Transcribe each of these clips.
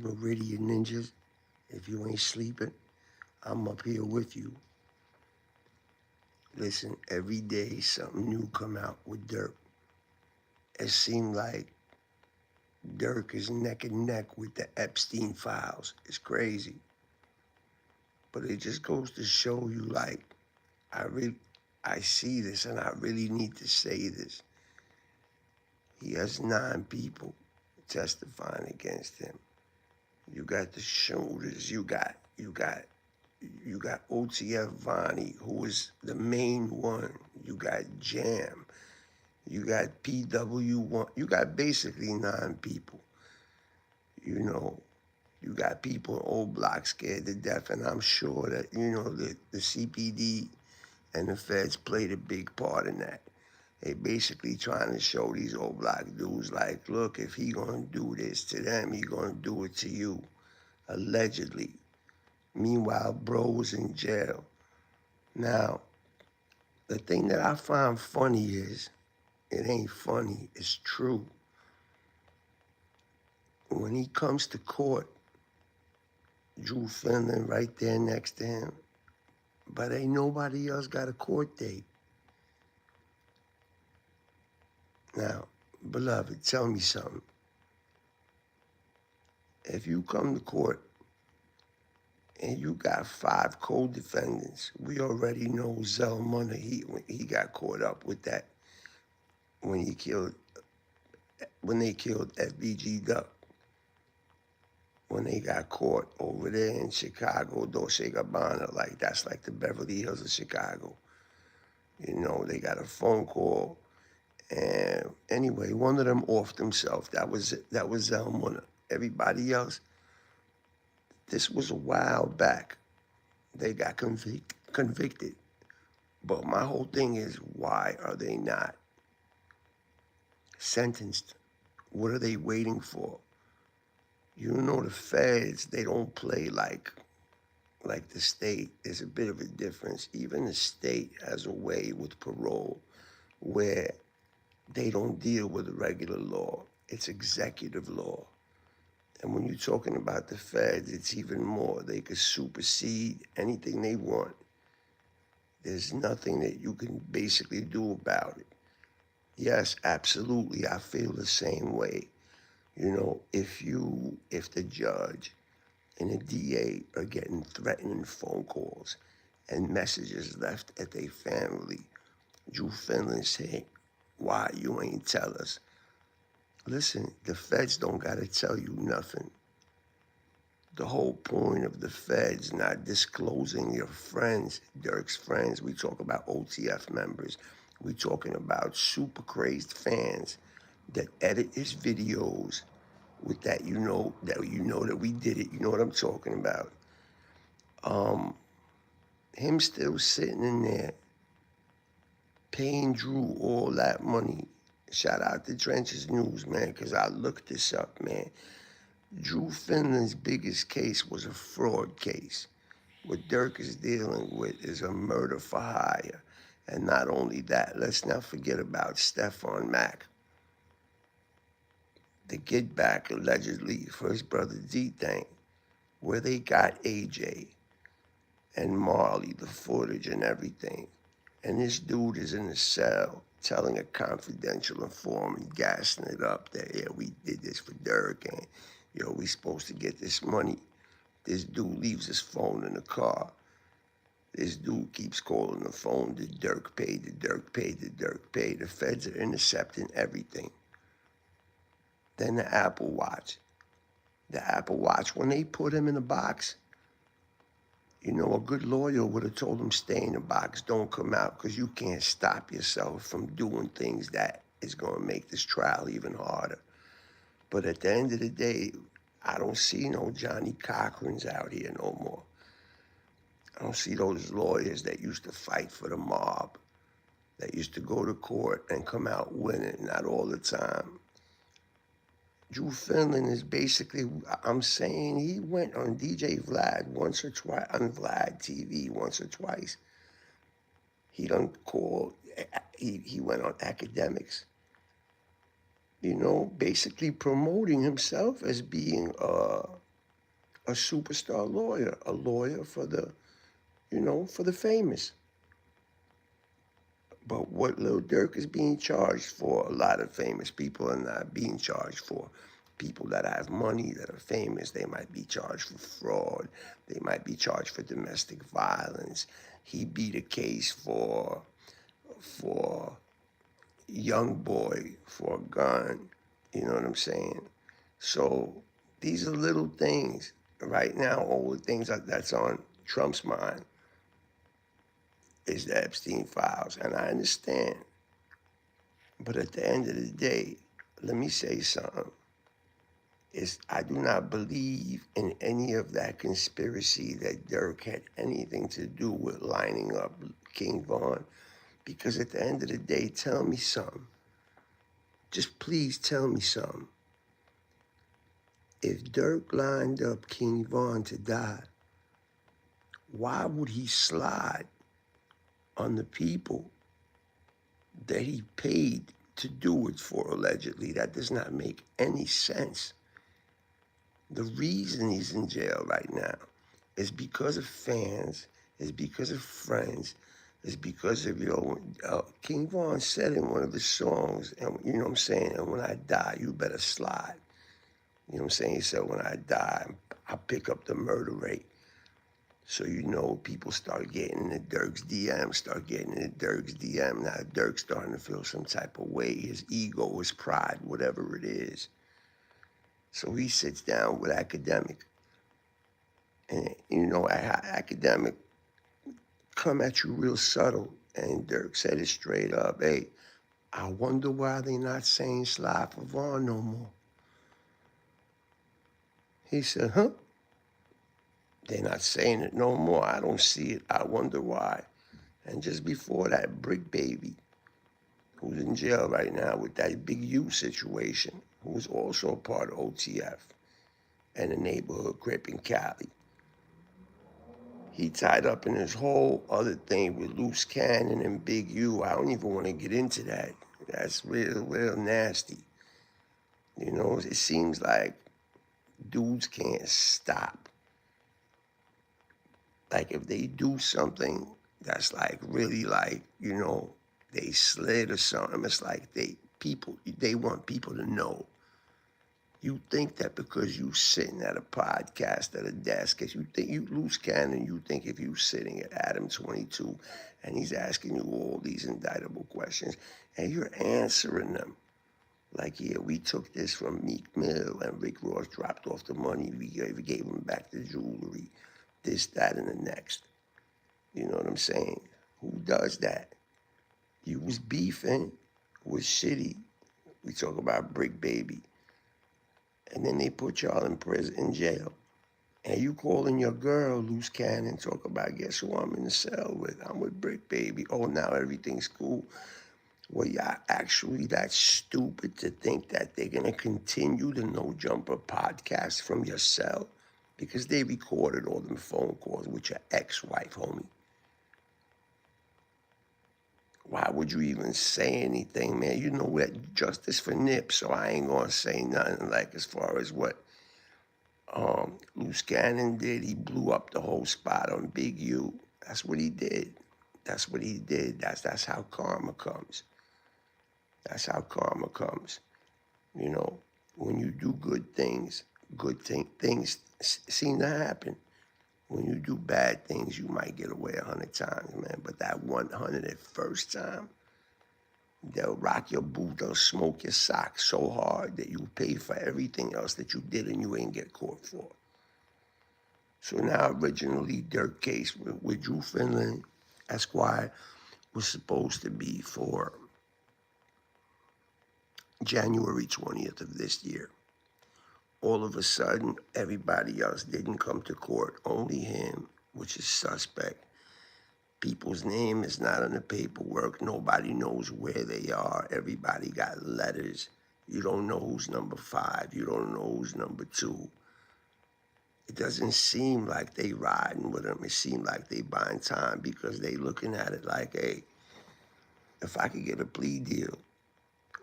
Meridian Ninjas. If you ain't sleeping, I'm up here with you. Listen, every day something new come out with Durk. It seemed like Durk is neck and neck with the Epstein files. It's crazy. But it just goes to show you, like, I really, I see this and I really need to say this. He has 9 people testifying against him. You got the shooters. You got OTF Vonni, who is the main one. You got Jam. You got PW1. You got basically 9 people. You know, you got people in old blocks scared to death, and I'm sure that, the CPD and the feds played a big part in that. They basically trying to show these old black dudes, like, look, if he gonna do this to them, he gonna do it to you, allegedly. Meanwhile, bro was in jail. Now, the thing that I find funny is, it ain't funny, it's true. When he comes to court, Drew Finland right there next to him, but ain't nobody else got a court date. Now, beloved, tell me something. If you come to court and you got 5 co-defendants, we already know Zell Munner, he got caught up with that when they killed FBG Duck. When they got caught over there in Chicago, Dolce Gabbana, like that's like the Beverly Hills of Chicago. They got a phone call, and anyway, one of them offed himself. That was Zell Munner. Everybody else, this was a while back. They got convicted. But my whole thing is, why are they not sentenced? What are they waiting for? The feds, they don't play like the state. There's a bit of a difference. Even the state has a way with parole where they don't deal with the regular law. It's executive law. And when you're talking about the feds, it's even more. They could supersede anything they want. There's nothing that you can basically do about it. Yes, absolutely, I feel the same way. If the judge and the DA are getting threatening phone calls and messages left at their family, Drew Finland saying, why you ain't tell us? Listen, the feds don't gotta tell you nothing. The whole point of the feds not disclosing your friends, Durk's friends, we talk about OTF members, we talking about super crazed fans that edit his videos with that that we did it. You know what I'm talking about. Him still sitting in there paying Drew all that money. Shout out to Trenches News, man, because I looked this up, man. Drew Finland's biggest case was a fraud case. What Durk is dealing with is a murder for hire. And not only that, let's not forget about Stefan Mack. The get back, allegedly, for his brother D-Thing, where they got AJ and Marley, the footage and everything. And this dude is in a cell telling a confidential informant, gassing it up that, yeah, we did this for Durk, and, we supposed to get this money. This dude leaves his phone in the car. This dude keeps calling the phone, the Durk paid, the Durk paid, the Durk paid. The feds are intercepting everything. Then the Apple Watch. The Apple Watch, when they put him in a box, a good lawyer would have told him, stay in the box, don't come out, because you can't stop yourself from doing things that is going to make this trial even harder. But at the end of the day, I don't see no Johnny Cochrans out here no more. I don't see those lawyers that used to fight for the mob, that used to go to court and come out winning, not all the time. Drew Finland is basically, I'm saying, he went on DJ Vlad once or twice, on Vlad TV once or twice. He done called, he went on academics, basically promoting himself as being a superstar lawyer, a lawyer for the, for the famous. But what Lil Durk is being charged for, a lot of famous people are not being charged for. People that have money, that are famous, they might be charged for fraud. They might be charged for domestic violence. He beat a case for young boy for a gun. You know what I'm saying? So these are little things. Right now, all the things that's on Trump's mind is the Epstein files, and I understand. But at the end of the day, let me say something. I do not believe in any of that conspiracy that Durk had anything to do with lining up King Von. Because at the end of the day, tell me something. Just please tell me something. If Durk lined up King Von to die, why would he slide on the people that he paid to do it for, allegedly? That does not make any sense. The reason he's in jail right now is because of fans, is because of friends, is because of King Von said in one of his songs, and you know what I'm saying, and when I die, you better slide. You know what I'm saying? He said, when I die, I pick up the murder rate. So people start getting into Durk's DM, Now Durk's starting to feel some type of way, his ego, his pride, whatever it is. So he sits down with Academic. And, Academic come at you real subtle. And Durk said it straight up. Hey, I wonder why they not saying slide for Vaughn no more. He said, huh? They're not saying it no more. I don't see it. I wonder why. And just before that, Brick Baby, who's in jail right now with that Big U situation, who was also a part of OTF and the neighborhood crip in Cali. He tied up in this whole other thing with Loose Cannon and Big U. I don't even want to get into that. That's real nasty. It seems like dudes can't stop. Like if they do something that's like really like, they slid or something, it's like they want people to know. You think that because you sitting at a podcast at a desk, if you think you Loose Cannon, you think if you sitting at Adam 22 and he's asking you all these indictable questions and you're answering them. Like, yeah, we took this from Meek Mill and Rick Ross dropped off the money. We gave him back the jewelry, this, that, and the next. You know what I'm saying? Who does that? You was beefing with Shitty. We talk about Brick Baby. And then they put y'all in prison, in jail. And you calling your girl Loose Cannon, talk about, guess who I'm in the cell with? I'm with Brick Baby. Oh, now everything's cool. Well, y'all actually that stupid to think that they're going to continue the No Jumper podcast from your cell? Because they recorded all them phone calls with your ex-wife, homie. Why would you even say anything, man? You know what? Justice for Nip, so I ain't going to say nothing like as far as what Loose Cannon did. He blew up the whole spot on Big U. That's what he did. That's what he did. That's how karma comes. That's how karma comes. When you do good things seem to happen. When you do bad things, you might get away 100 times, man. But that 101st time, they'll rock your boot, they'll smoke your socks so hard that you pay for everything else that you did and you ain't get caught for. So now, originally, Durk case with Drew Finland, Esquire, was supposed to be for January 20th of this year. All of a sudden, everybody else didn't come to court, only him, which is suspect. People's name is not on the paperwork. Nobody knows where they are. Everybody got letters. You don't know who's number 5. You don't know who's number 2. It doesn't seem like they riding with them. It seems like they buying time because they looking at it like, hey, if I could get a plea deal,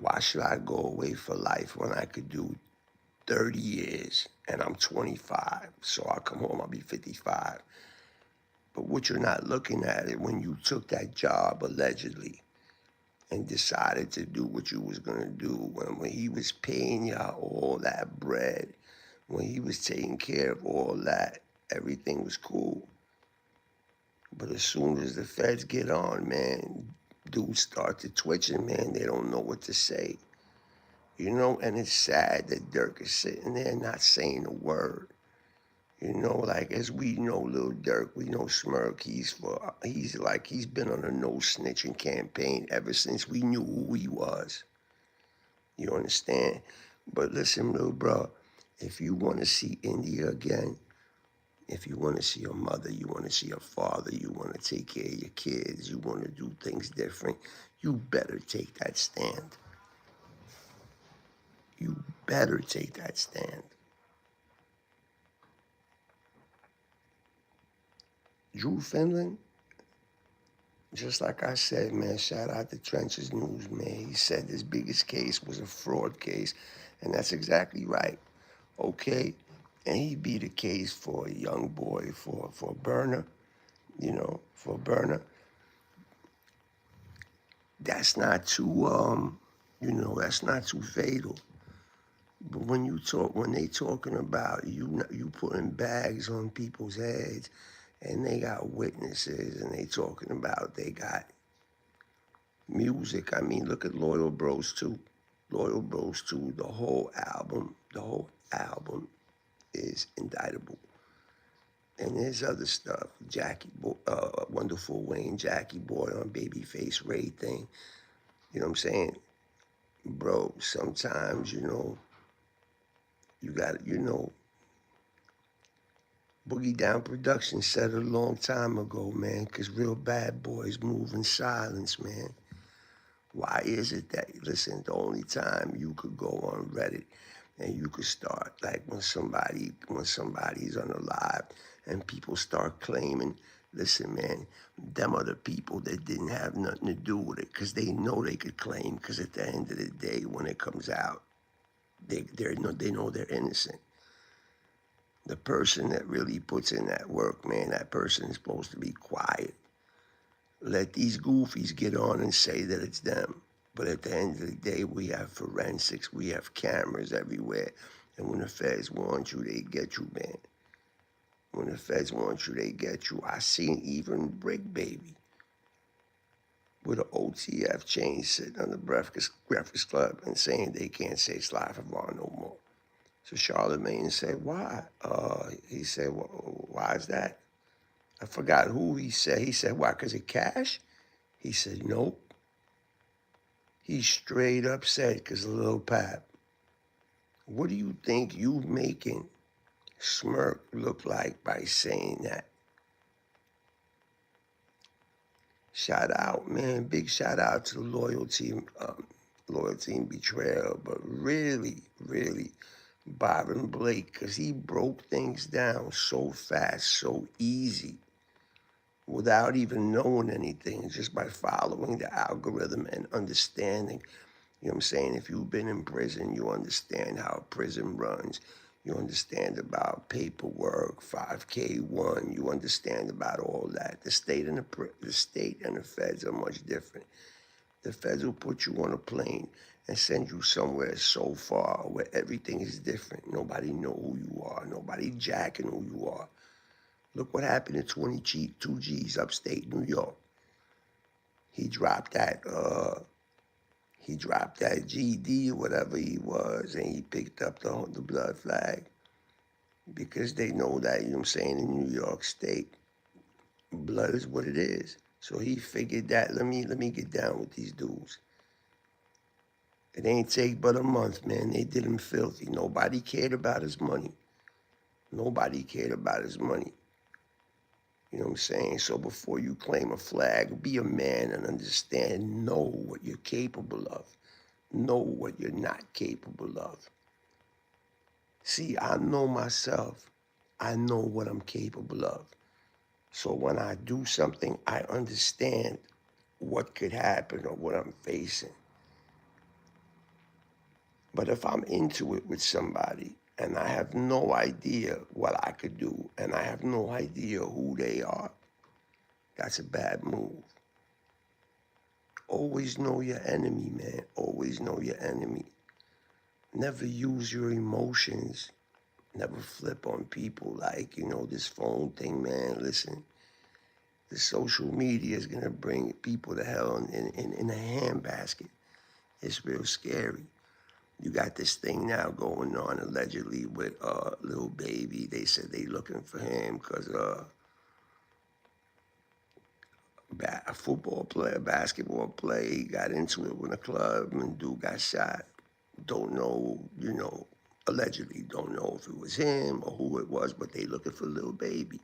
why should I go away for life when I could do 30 years and I'm 25. So I'll come home, I'll be 55. But what you're not looking at it when you took that job allegedly and decided to do what you was gonna do when he was paying y'all all that bread, when he was taking care of all that, everything was cool. But as soon as the feds get on, man, dudes start to twitching, man. They don't know what to say. You know, and it's sad that Durk is sitting there not saying a word. You know, like as we know Lil Durk, we know Smirk, he's been on a no snitching campaign ever since we knew who he was. You understand? But listen, little bro, if you want to see India again, if you want to see your mother, you want to see your father, you want to take care of your kids, you want to do things different, you better take that stand. You better take that stand. Drew Finland, just like I said, man, shout out to Trenches News, man. He said his biggest case was a fraud case, and that's exactly right. Okay, and he beat a case for a young boy for burner, for burner. That's not too that's not too fatal. But when they talking about you putting bags on people's heads, and they got witnesses, and they talking about they got music. I mean, look at Loyal Bros 2. Loyal Bros 2, the whole album is indictable. And there's other stuff. Wonderful Wayne, Jackie Boy on Babyface Ray thing. You know what I'm saying? Bro, sometimes, you got, Boogie Down Productions said it a long time ago, man, because real bad boys move in silence, man. Why is it that, listen, the only time you could go on Reddit and you could start, like when somebody's unalive and people start claiming, listen, man, them are the people that didn't have nothing to do with it because they know they could claim because at the end of the day, when it comes out, they know they're innocent. The person that really puts in that work, man, that person is supposed to be quiet. Let these goofies get on and say that it's them. But at the end of the day, we have forensics, we have cameras everywhere. And when the feds want you, they get you, man. When the feds want you, they get you. I seen even Brick Baby with an OTF chain sitting on the Breakfast Club and saying they can't say Sly Favon no more. So Charlemagne said, why? He said, well, why is that? I forgot who he said. He said, why, because of cash? He said, nope. He straight up said, because of Lil Pap. What do you think you making Smirk look like by saying that? Shout out, man. Big shout out to the loyalty and betrayal. But really, really, Byron Blake, because he broke things down so fast, so easy, without even knowing anything, just by following the algorithm and understanding. You know what I'm saying? If you've been in prison, you understand how a prison runs. You understand about paperwork, 5K1. You understand about all that. The state and the feds are much different. The feds will put you on a plane and send you somewhere so far where everything is different. Nobody know who you are. Nobody jacking who you are. Look what happened to 22 G's upstate New York. He dropped that GD or whatever he was, and he picked up the blood flag because they know that, you know what I'm saying, in New York State, blood is what it is. So he figured that, let me get down with these dudes. It ain't take but a month, man. They did him filthy. Nobody cared about his money. Nobody cared about his money. You know what I'm saying? So before you claim a flag, be a man and understand, know what you're capable of. Know what you're not capable of. See, I know myself. I know what I'm capable of. So when I do something, I understand what could happen or what I'm facing. But if I'm into it with somebody and I have no idea what I could do and I have no idea who they are, that's a bad move. Always know your enemy, man. Always know your enemy. Never use your emotions. Never flip on people like, this phone thing, man. Listen, the social media is going to bring people to hell in a handbasket. It's real scary. You got this thing now going on allegedly with Lil Baby. They said they looking for him because a football player, basketball player, he got into it with a club and dude got shot. Don't know, allegedly don't know if it was him or who it was, but they looking for Lil Baby.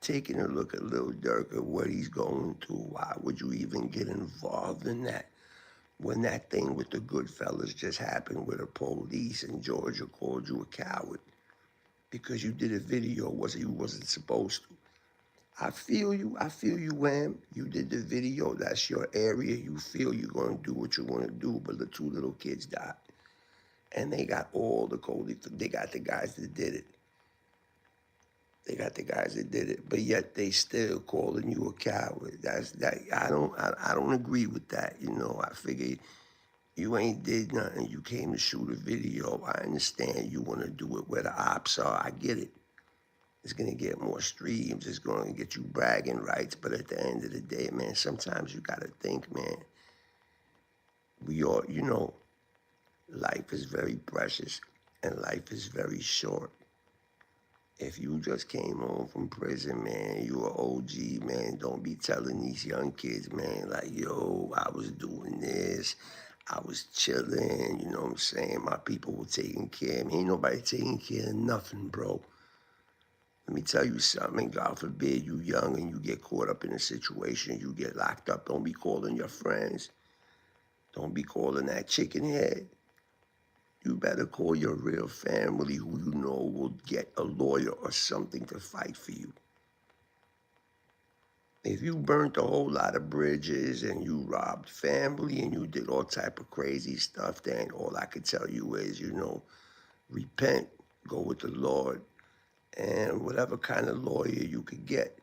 Taking a look at Lil Durk at what he's going through. Why would you even get involved in that? When that thing with the Goodfellas just happened with the police and Georgia called you a coward because you did a video you wasn't supposed to. I feel you, Wham. You did the video, that's your area. You feel you're gonna do what you wanna do, but the two little kids died. And they got all the code, they got the guys that did it. They got the guys that did it, but yet they still calling you a coward. I don't agree with that. I figure you ain't did nothing. You came to shoot a video. I understand you want to do it where the ops are. I get it. It's going to get more streams. It's going to get you bragging rights. But at the end of the day, man, sometimes you got to think, man, we all, life is very precious and life is very short. If you just came home from prison, man, you an OG, man, don't be telling these young kids, man, like, yo, I was doing this, I was chilling, you know what I'm saying? My people were taking care of me. Ain't nobody taking care of nothing, bro. Let me tell you something, God forbid you young and you get caught up in a situation, you get locked up, don't be calling your friends. Don't be calling that chicken head. You better call your real family who you know will get a lawyer or something to fight for you. If you burnt a whole lot of bridges and you robbed family and you did all type of crazy stuff, then all I could tell you is, repent, go with the Lord, and whatever kind of lawyer you could get.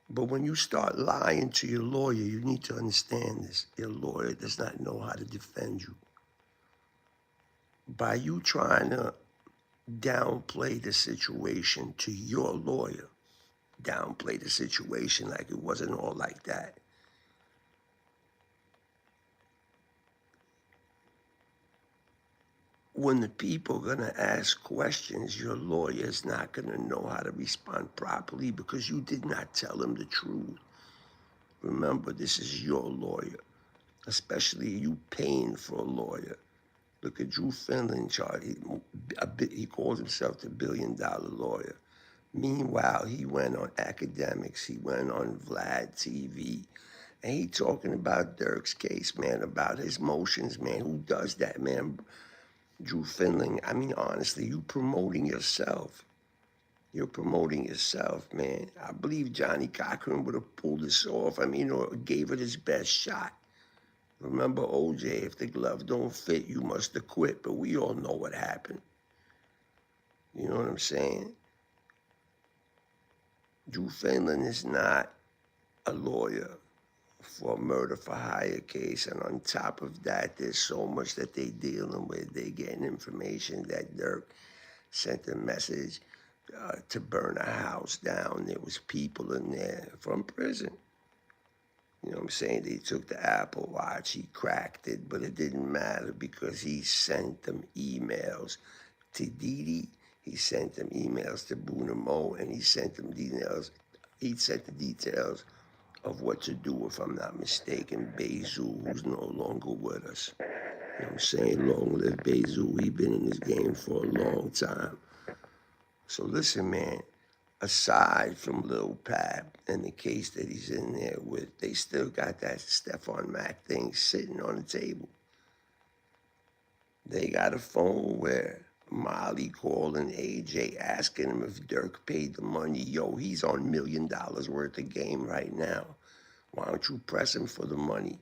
But when you start lying to your lawyer, you need to understand this. Your lawyer does not know how to defend you. By you trying to downplay the situation to your lawyer, downplay the situation like it wasn't all like that. When the people are going to ask questions, your lawyer is not going to know how to respond properly because you did not tell them the truth. Remember, this is your lawyer, especially you paying for a lawyer. Look at Drew Finland, Charlie. He calls himself the billion-dollar lawyer. Meanwhile, he went on academics. He went on Vlad TV. And he talking about Durk's case, man, about his motions, man. Who does that, man? Drew Finland, I mean, honestly, you promoting yourself. You're promoting yourself, man. I believe Johnny Cochran would have pulled this off. I mean, or gave it his best shot. Remember OJ, if the glove don't fit, you must have quit. But we all know what happened. You know what I'm saying? Drew Finland is not a lawyer for a murder for hire case. And on top of that, there's so much that they dealing with. They getting information that Durk sent a message to burn a house down. There was people in there from prison. You know what I'm saying? They took the Apple Watch, he cracked it, but it didn't matter because he sent them emails to Didi, he sent them emails to Bunamo, and he sent them details. He sent the details of what to do, if I'm not mistaken, Bezu, who's no longer with us. You know what I'm saying? Long live Bezu. He been in this game for a long time. So listen, man, aside from Lil Pap and the case that he's in there with, they still got that Stephon Mack thing sitting on the table. They got a phone where Molly calling AJ asking him if Durk paid the money. Yo, he's on $1 million worth of game right now. Why don't you press him for the money?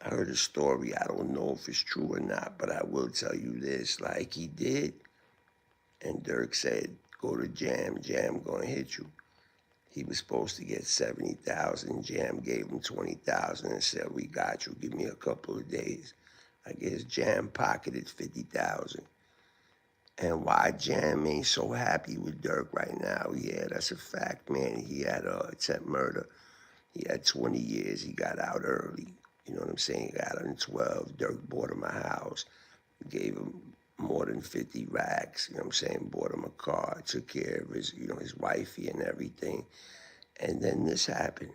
I heard a story. I don't know if it's true or not, but I will tell you this. Like he did, and Durk said, go to Jam. Jam gonna hit you. He was supposed to get 70,000. Jam gave him 20,000 and said, we got you. Give me a couple of days. I guess Jam pocketed 50,000. And why Jam ain't so happy with Durk right now? Yeah, that's a fact, man. He had a attempt murder. He had 20 years. He got out early. You know what I'm saying? He got out in 12. Durk bought him a house, gave him more than 50 racks. You know what I'm saying? Bought him a car, took care of his, his wifey and everything. And then this happened.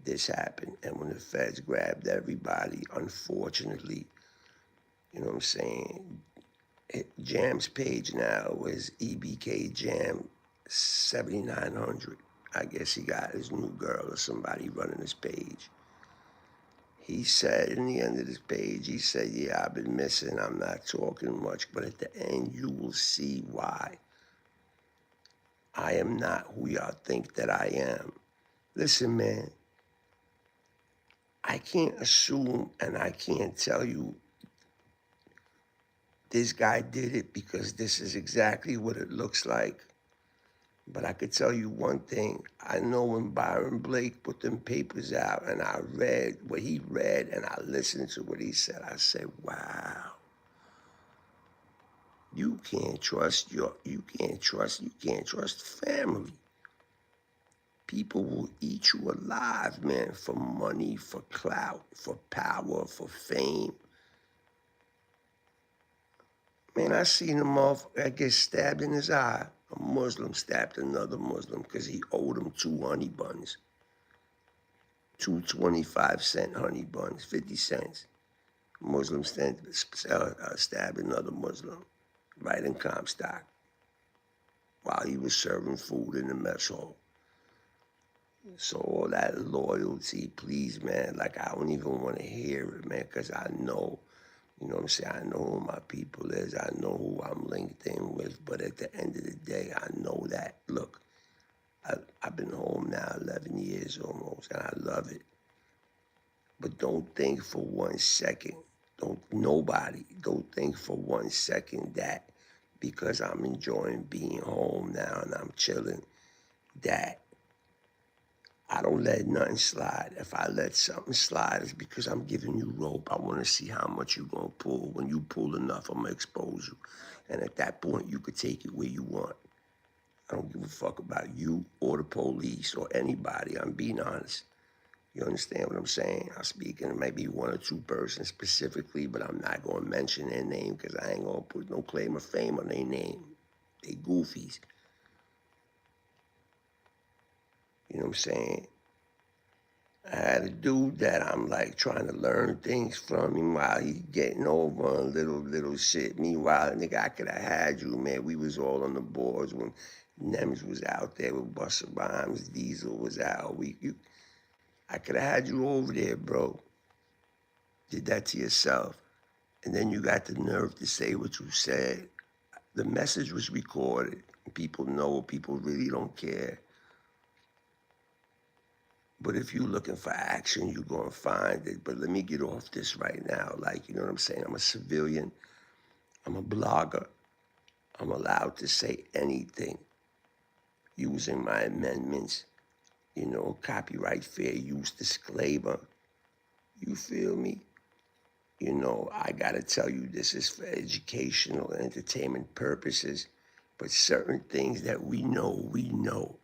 This happened. And when the feds grabbed everybody, unfortunately, you know what I'm saying? Jam's page now is EBK Jam 7900. I guess he got his new girl or somebody running his page. He said in the end of this page, he said, yeah, I've been missing. I'm not talking much. But at the end, you will see why. I am not who y'all think that I am. Listen, man, I can't assume and I can't tell you this guy did it because this is exactly what it looks like. But I could tell you one thing. I know when Byron Blake put them papers out and I read what he read and I listened to what he said, I said, wow. You can't trust family. People will eat you alive, man, for money, for clout, for power, for fame. Man, I seen a motherfucker get stabbed in his eye. A Muslim stabbed another Muslim because he owed him 2 honey buns. 2 25-cent honey buns, 50 cents. Muslim stabbed another Muslim right in Comstock while he was serving food in the mess hall. So all that loyalty, please, man, like I don't even want to hear it, man, because I know, you know what I'm saying, I know who my people is, I know who I'm linked in with, but at the end of the day, I know that, look, I've been home now 11 years almost, and I love it. But don't think for 1 second, don't think for 1 second that because I'm enjoying being home now and I'm chilling, that I don't let nothing slide. If I let something slide, it's because I'm giving you rope. I want to see how much you're going to pull. When you pull enough, I'm going to expose you. And at that point, you could take it where you want. I don't give a fuck about you or the police or anybody. I'm being honest. You understand what I'm saying? I'm speaking to maybe 1 or 2 persons specifically, but I'm not going to mention their name because I ain't going to put no claim of fame on their name. They goofies. You know what I'm saying? I had a dude that I'm like trying to learn things from him while he's getting over on little shit. Meanwhile, nigga, I could have had you, man. We was all on the boards when Nems was out there with Busta Rhymes, Diesel was out. I could have had you over there, bro. Did that to yourself. And then you got the nerve to say what you said. The message was recorded. People know, people really don't care. But if you're looking for action, you're going to find it. But let me get off this right now. Like, you know what I'm saying? I'm a civilian. I'm a blogger. I'm allowed to say anything using my amendments, copyright fair use disclaimer. You feel me? I got to tell you, this is for educational and entertainment purposes. But certain things that we know. We know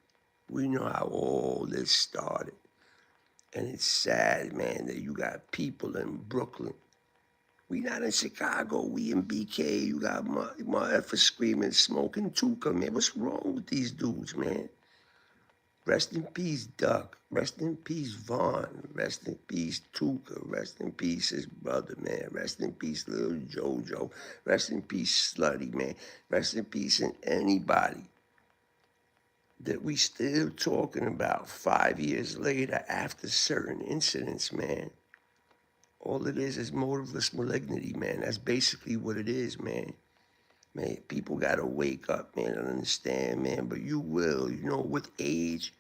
how all this started. And it's sad, man, that you got people in Brooklyn. We not in Chicago. We in BK. You got my efforts screaming, smoking Tuka, man. What's wrong with these dudes, man? Rest in peace, Duck. Rest in peace, Vaughn. Rest in peace, Tuka. Rest in peace, his brother, man. Rest in peace, little JoJo. Rest in peace, Slutty, man. Rest in peace in anybody that we still talking about 5 years later after certain incidents, man. All it is motiveless malignity, man. That's basically what it is, man. Man, people got to wake up, man, and understand, man. But you will, with age,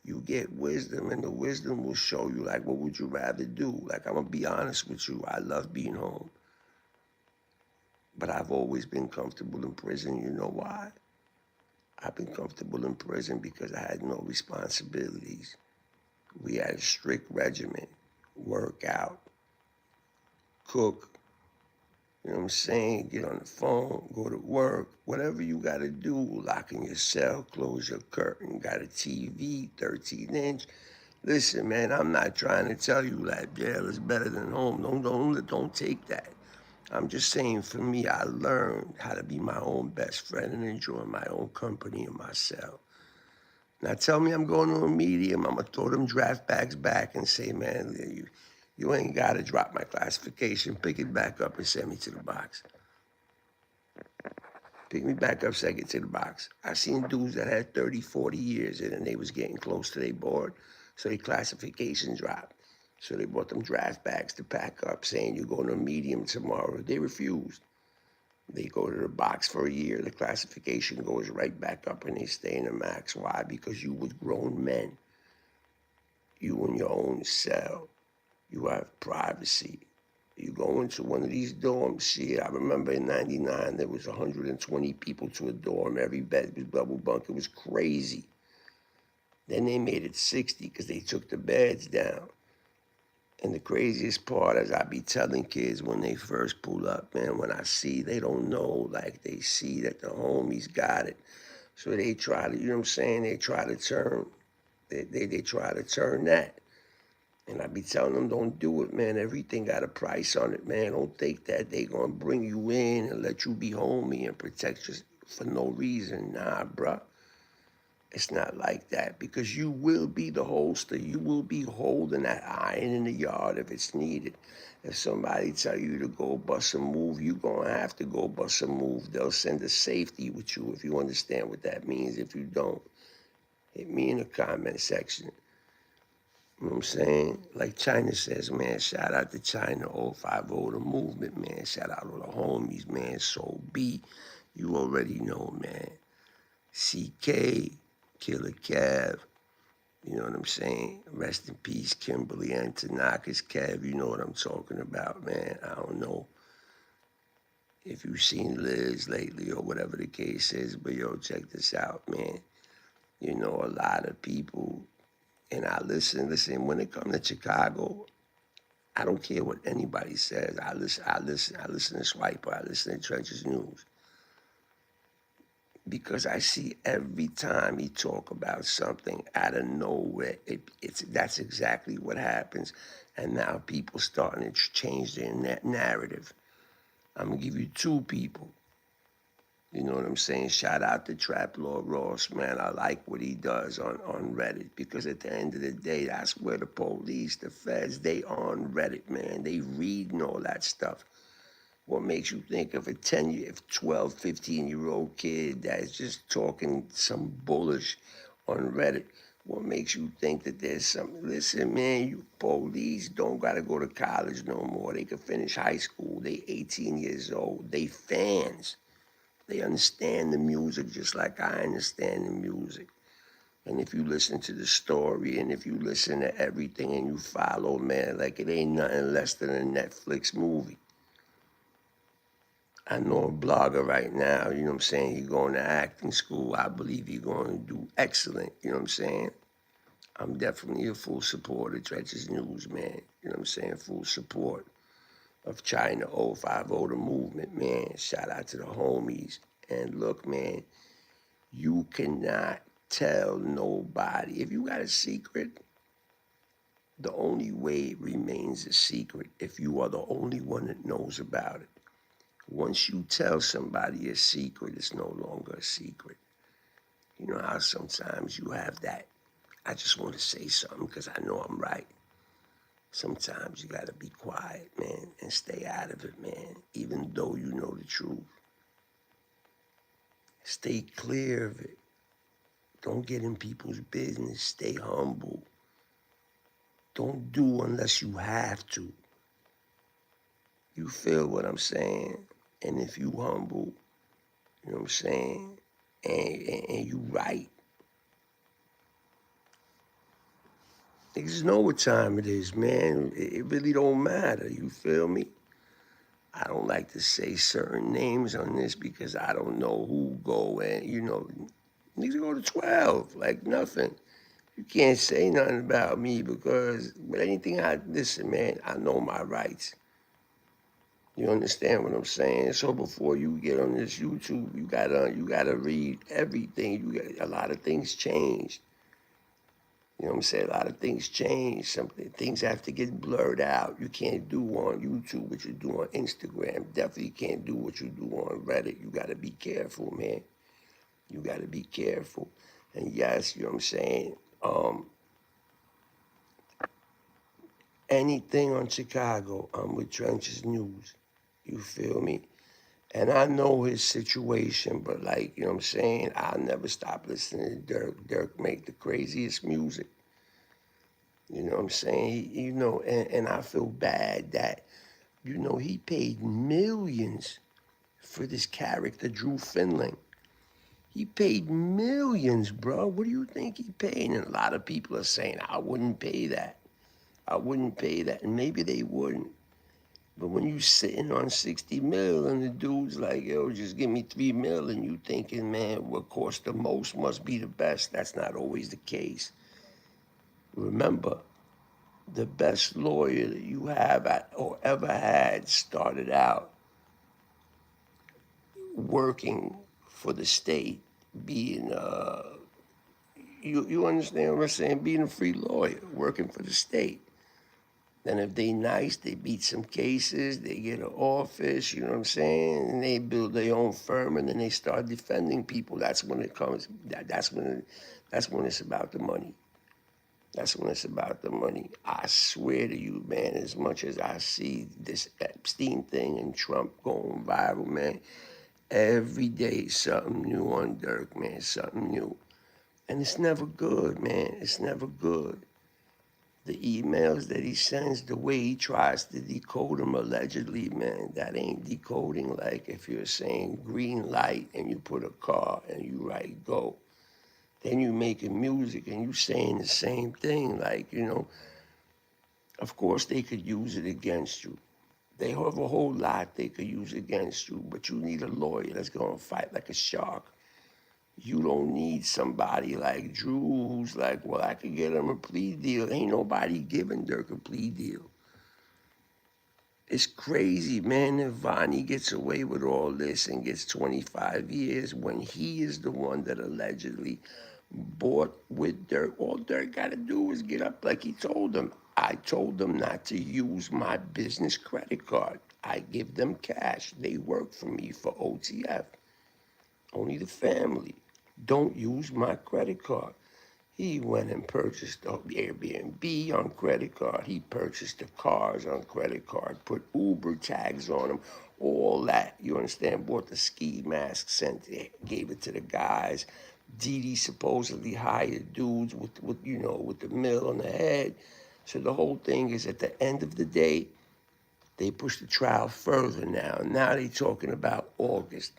You get wisdom, and the wisdom will show you, like, what would you rather do? Like, I'm going to be honest with you. I love being home. But I've always been comfortable in prison. You know why? I've been comfortable in prison because I had no responsibilities. We had a strict regimen. Work out, cook, you know what I'm saying? Get on the phone, go to work, whatever you got to do, lock in your cell, close your curtain, got a TV, 13-inch. Listen, man, I'm not trying to tell you that jail is better than home. Don't take that. I'm just saying, for me, I learned how to be my own best friend and enjoy my own company in my cell. Now tell me I'm going to a medium, I'm going to throw them draft bags back and say, man, you ain't got to drop my classification. Pick it back up and send me to the box. Pick me back up, send it to the box. I seen dudes that had 30, 40 years in and they was getting close to their board, so their classification dropped. So they brought them draft bags to pack up, saying you're going to a medium tomorrow. They refused. They go to the box for a year, the classification goes right back up and they stay in the max. Why? Because you with grown men. You in your own cell. You have privacy. You go into one of these dorms, shit, I remember in 99, there was 120 people to a dorm. Every bed was double bunk. It was crazy. Then they made it 60 because they took the beds down. And the craziest part is I be telling kids when they first pull up, man, when I see they don't know, like they see that the homies got it. So they try to, you know what I'm saying? They try to turn, they try to turn that. And I be telling them, don't do it, man. Everything got a price on it, man. Don't think that they gonna bring you in and let you be homie and protect you for no reason. Nah, bruh. It's not like that because you will be the holster. You will be holding that iron in the yard if it's needed. If somebody tell you to go bust a move, you gonna have to go bust a move. They'll send a safety with you if you understand what that means. If you don't, hit me in the comment section. You know what I'm saying? Like China says, man, shout out to China, 050, the movement, man. Shout out to the homies, man. Soul B, you already know, man. CK, Killer Cav, you know what I'm saying? Rest in peace, Kimberly and Tanaka's Cav, you know what I'm talking about, man. I don't know if you've seen Liz lately or whatever the case is, but yo, check this out, man. You know, a lot of people, and I listen, when it comes to Chicago, I don't care what anybody says. I listen to Swiper, I listen to Trenches News. Because I see every time he talk about something out of nowhere, that's exactly what happens. And now people starting to change their narrative. I'm gonna give you two people. You know what I'm saying? Shout out to Trap Lord Ross, man. I like what he does on Reddit because at the end of the day, that's where the police, the feds, they on Reddit, man. They reading all that stuff. What makes you think of a 12, 15-year-old kid that's just talking some bullish on Reddit? What makes you think that there's something? Listen, man, you police don't got to go to college no more. They can finish high school. They 18 years old. They fans. They understand the music just like I understand the music. And if you listen to the story and if you listen to everything and you follow, man, like it ain't nothing less than a Netflix movie. I know a blogger right now, you know what I'm saying? He's going to acting school. I believe he's going to do excellent, you know what I'm saying? I'm definitely a full supporter of Trenches News, man. You know what I'm saying? Full support of China 050, the movement, man. Shout out to the homies. And look, man, you cannot tell nobody. If you got a secret, the only way it remains a secret if you are the only one that knows about it. Once you tell somebody a secret, it's no longer a secret. You know how sometimes you have that, I just want to say something because I know I'm right. Sometimes you got to be quiet, man, and stay out of it, man, even though you know the truth. Stay clear of it. Don't get in people's business. Stay humble. Don't do unless you have to. You feel what I'm saying? And if you humble, you know what I'm saying, and you right, Niggas know what time it is, man. It really don't matter. You feel me? I don't like to say certain names on this because I don't know who go and, niggas go to 12, like nothing. You can't say nothing about me because, but anything listen, man, I know my rights. You understand what I'm saying? So before you get on this YouTube, you gotta read everything. A lot of things changed. You know what I'm saying? A lot of things change. Things have to get blurred out. You can't do on YouTube what you do on Instagram. Definitely can't do what you do on Reddit. You got to be careful, man. You got to be careful. And yes, you know what I'm saying? Anything on Chicago, I'm with Trenches News. You feel me? And I know his situation, but like, you know what I'm saying? I'll never stop listening to Durk. Durk make the craziest music. You know what I'm saying? And I feel bad that, he paid millions for this character, Drew Finling. He paid millions, bro. What do you think he paid? And a lot of people are saying, I wouldn't pay that. I wouldn't pay that. And maybe they wouldn't. But when you sitting on 60 mil and the dude's like, yo, just give me 3 mil, and you thinking, man, what costs the most must be the best. That's not always the case. Remember, the best lawyer that you have or ever had started out working for the state, being you understand what I'm saying? Being a free lawyer, working for the state. Then if they nice, they beat some cases, they get an office, you know what I'm saying? And they build their own firm, and then they start defending people. That's when it comes. That's when it's about the money. That's when it's about the money. I swear to you, man, as much as I see this Epstein thing and Trump going viral, man, every day something new on Durk, man, something new. And it's never good, man. It's never good. The emails that he sends, the way he tries to decode them allegedly, man, that ain't decoding like if you're saying green light and you put a car and you write go. Then you making music and you saying the same thing, like, of course they could use it against you. They have a whole lot they could use against you, but you need a lawyer that's gonna fight like a shark. You don't need somebody like Drew who's like, well, I could get him a plea deal. Ain't nobody giving Durk a plea deal. It's crazy, man, if Vonni gets away with all this and gets 25 years when he is the one that allegedly bought with Durk. All Durk got to do is get up like he told them. I told them not to use my business credit card. I give them cash. They work for me for OTF. Only the family. Don't use my credit card. He went and purchased the Airbnb on credit card. He purchased the cars on credit card, put Uber tags on them, all that. You understand? Bought the ski mask, sent it, gave it to the guys. Didi supposedly hired dudes with the mill on the head. So the whole thing is at the end of the day, they pushed the trial further now. Now they talking about August.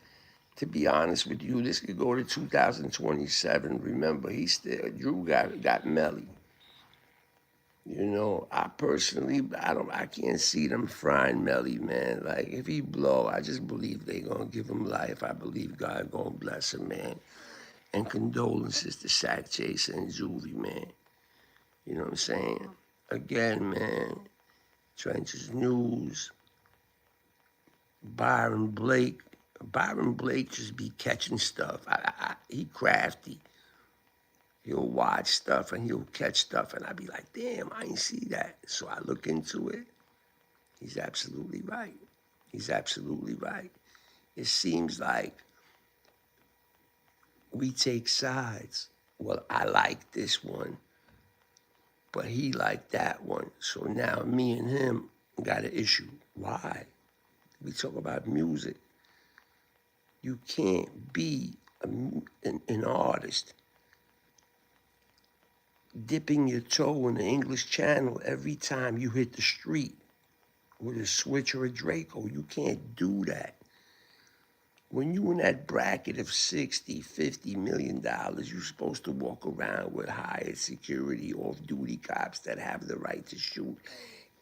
To be honest with you, this could go to 2027. Remember, Drew got Melly. I personally, I can't see them frying Melly, man. Like, if he blow, I just believe they gonna give him life. I believe God gonna bless him, man. And condolences to Sack Chase and Julie, man. You know what I'm saying? Again, man, Trenches News, Byron Blake. Byron Blake just be catching stuff. He crafty. He'll watch stuff and he'll catch stuff, and I'd be like, damn, I ain't see that. So I look into it. He's absolutely right. He's absolutely right. It seems like we take sides. Well, I like this one, but he liked that one. So now me and him got an issue. Why? We talk about music. You can't be an artist dipping your toe in the English Channel every time you hit the street with a Switch or a Draco. You can't do that. When you in that bracket of 60, $50 million, you're supposed to walk around with hired security, off-duty cops that have the right to shoot.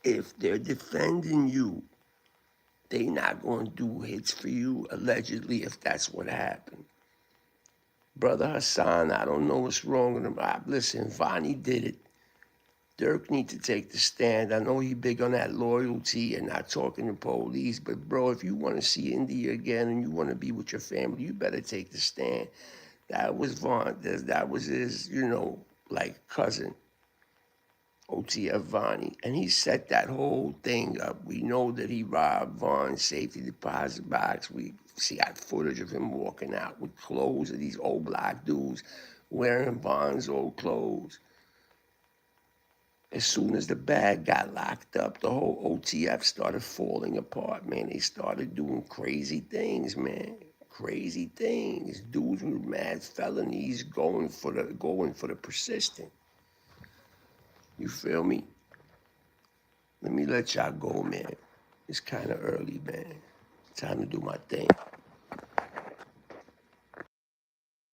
If they're defending you, they not going to do hits for you, allegedly, if that's what happened. Brother Hassan, I don't know what's wrong with him. Listen, Vonni did it. Durk need to take the stand. I know he big on that loyalty and not talking to police, but bro, if you want to see India again and you want to be with your family, you better take the stand. That was that was his, like cousin, OTF Vonni, and he set that whole thing up. We know that he robbed Vaughn's safety deposit box. We got footage of him walking out with clothes of these old black dudes wearing Vaughn's old clothes. As soon as the bag got locked up, the whole OTF started falling apart, man. They started doing crazy things, man. Crazy things. Dudes with mad felonies going for the persistent. You feel me? Let me let y'all go, man. It's kind of early, man. Time to do my thing.